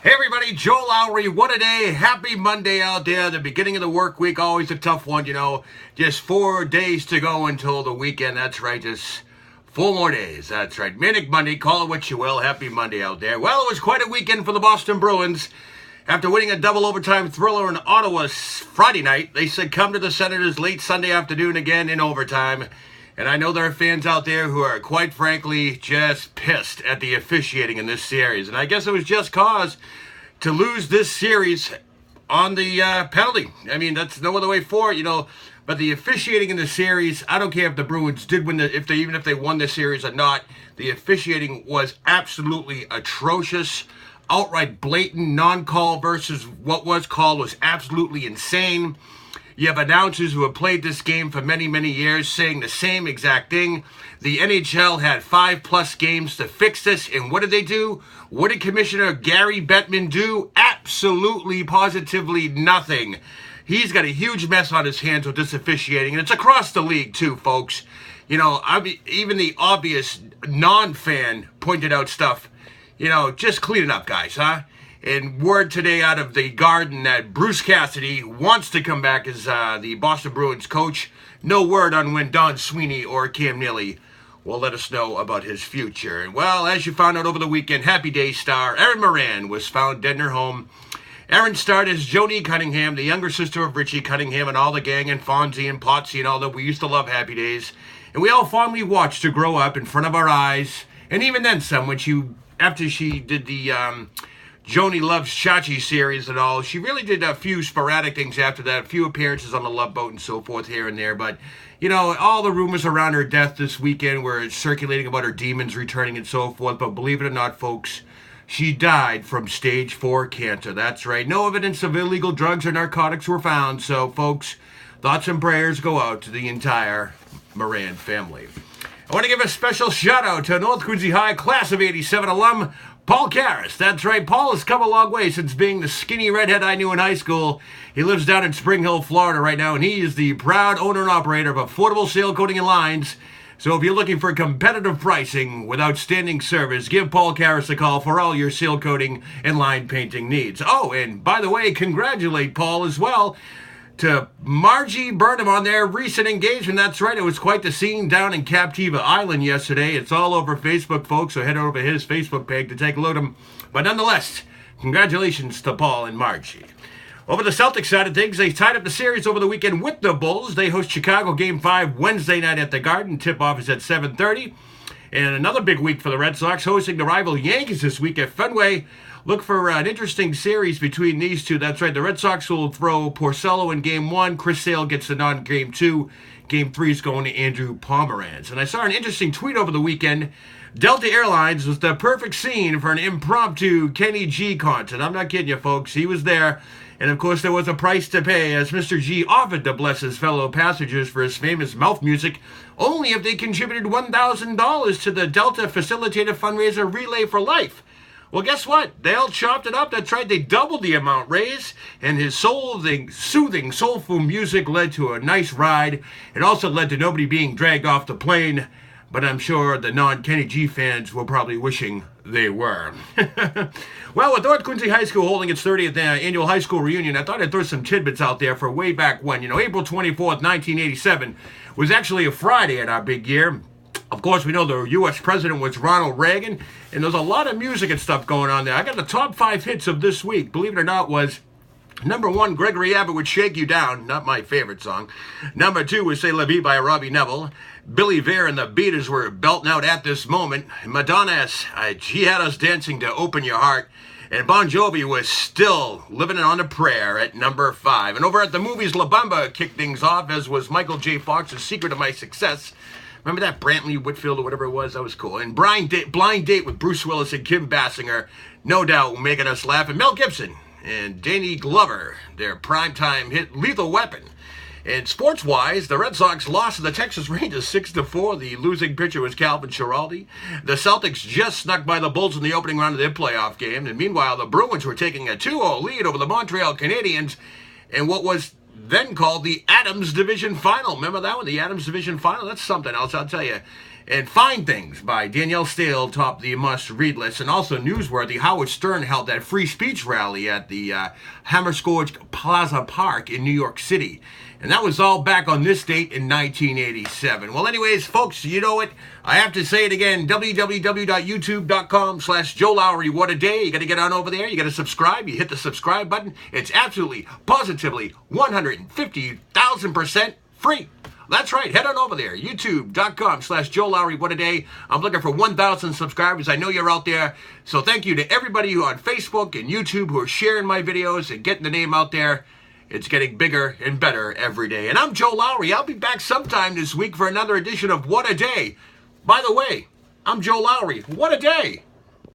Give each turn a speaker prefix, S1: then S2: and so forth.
S1: Hey everybody, Joe Lowry, what a day. Happy Monday out there. The beginning of the work week, always a tough one, Just 4 days to go until the weekend. That's right, just 4 more days. That's right. Manic Monday, call it what you will. Happy Monday out there. Well, it was quite a weekend for the Boston Bruins. After winning a double overtime thriller in Ottawa Friday night, they said come to the Senators late Sunday afternoon again in overtime. And I know there are fans out there who are, quite frankly, just pissed at the officiating in this series. And I guess it was just cause to lose this series on the penalty. I mean, that's no other way for it, But the officiating in the series, I don't care if the Bruins did win if they won the series or not. The officiating was absolutely atrocious. Outright blatant non-call versus what was called was absolutely insane. You have announcers who have played this game for many, many years saying the same exact thing. The NHL had 5+ games to fix this, and what did they do? What did Commissioner Gary Bettman do? Absolutely, positively nothing. He's got a huge mess on his hands with this officiating, and it's across the league too, folks. Even the obvious non-fan pointed out stuff. Just clean it up, guys, huh? And word today out of the Garden that Bruce Cassidy wants to come back as the Boston Bruins coach. No word on when Don Sweeney or Cam Neely will let us know about his future. And well, as you found out over the weekend, Happy Day star Erin Moran was found dead in her home. Erin starred as Joni Cunningham, the younger sister of Richie Cunningham and all the gang, and Fonzie and Potsy and all that. We used to love Happy Days. And we all fondly watched her grow up in front of our eyes. And even then some, after she did the Joni Loves Chachi series and all, she really did a few sporadic things after that, a few appearances on the Love Boat and so forth here and there. But, all the rumors around her death this weekend were circulating about her demons returning and so forth. But believe it or not, folks, she died from stage 4 cancer. That's right. No evidence of illegal drugs or narcotics were found. So, folks, thoughts and prayers go out to the entire Moran family. I want to give a special shout out to North Quincy High Class of 87 alum, Paul Karras. That's right, Paul has come a long way since being the skinny redhead I knew in high school. He lives down in Spring Hill, Florida right now, and he is the proud owner and operator of Affordable Sail Coating and Lines. So if you're looking for competitive pricing with outstanding service, give Paul Karras a call for all your sail coating and line painting needs. Oh, and by the way, congratulate Paul as well to Margie Burnham on their recent engagement. That's right, it was quite the scene down in Captiva Island yesterday. It's all over Facebook, folks, so head over to his Facebook page to take a look at him. But nonetheless, congratulations to Paul and Margie. Over the Celtics side of things, they tied up the series over the weekend with the Bulls. They host Chicago Game 5 Wednesday night at the Garden. Tip-off is at 7:30. And another big week for the Red Sox, hosting the rival Yankees this week at Fenway. Look for an interesting series between these two. That's right, the Red Sox will throw Porcello in Game 1. Chris Sale gets the nod in Game 2. Game 3 is going to Andrew Pomeranz. And I saw an interesting tweet over the weekend. Delta Airlines was the perfect scene for an impromptu Kenny G concert. I'm not kidding you, folks. He was there. And, of course, there was a price to pay as Mr. G offered to bless his fellow passengers for his famous mouth music, only if they contributed $1,000 to the Delta Facilitated Fundraiser Relay for Life. Well, guess what? They all chopped it up. That's right. They doubled the amount raised, and his soothing, soulful music led to a nice ride. It also led to nobody being dragged off the plane, but I'm sure the non-Kenny G fans were probably wishing they were. Well, with North Quincy High School holding its 30th annual high school reunion, I thought I'd throw some tidbits out there for way back when. April 24th, 1987 was actually a Friday in our big year. Of course, we know the U.S. president was Ronald Reagan, and there's a lot of music and stuff going on there. I got the top 5 hits of this week, believe it or not, was number 1, Gregory Abbott would Shake You Down, not my favorite song. Number 2 was C'est La Vie by Robbie Neville. Billy Vare and the Beatles were belting out At This Moment. Madonna, she had us dancing to Open Your Heart. And Bon Jovi was still living it on a prayer at number 5. And over at the movies, La Bamba kicked things off, as was Michael J. Fox's Secret of My Success. Remember that Brantley Whitfield or whatever it was? That was cool. And Blind Date with Bruce Willis and Kim Basinger, no doubt making us laugh. And Mel Gibson and Danny Glover, their primetime hit Lethal Weapon. And sports-wise, the Red Sox lost to the Texas Rangers 6-4. The losing pitcher was Calvin Schiraldi. The Celtics just snuck by the Bulls in the opening round of their playoff game. And meanwhile, the Bruins were taking a 2-0 lead over the Montreal Canadiens in what was then called the Adams Division Final. Remember that one? The Adams Division Final? That's something else, I'll tell you. And Fine Things by Danielle Stale topped the must-read list. And also newsworthy, Howard Stern held that free speech rally at the Hammerscourge Plaza Park in New York City. And that was all back on this date in 1987. Well, anyways, folks, you know it. I have to say it again, www.youtube.com/Joe Lowry. What a day. You got to get on over there. You got to subscribe. You hit the subscribe button. It's absolutely, positively, 150,000% free. That's right. Head on over there. YouTube.com/Joe Lowry. What a day. I'm looking for 1,000 subscribers. I know you're out there. So thank you to everybody who on Facebook and YouTube who are sharing my videos and getting the name out there. It's getting bigger and better every day. And I'm Joe Lowry. I'll be back sometime this week for another edition of What a Day. By the way, I'm Joe Lowry. What a day.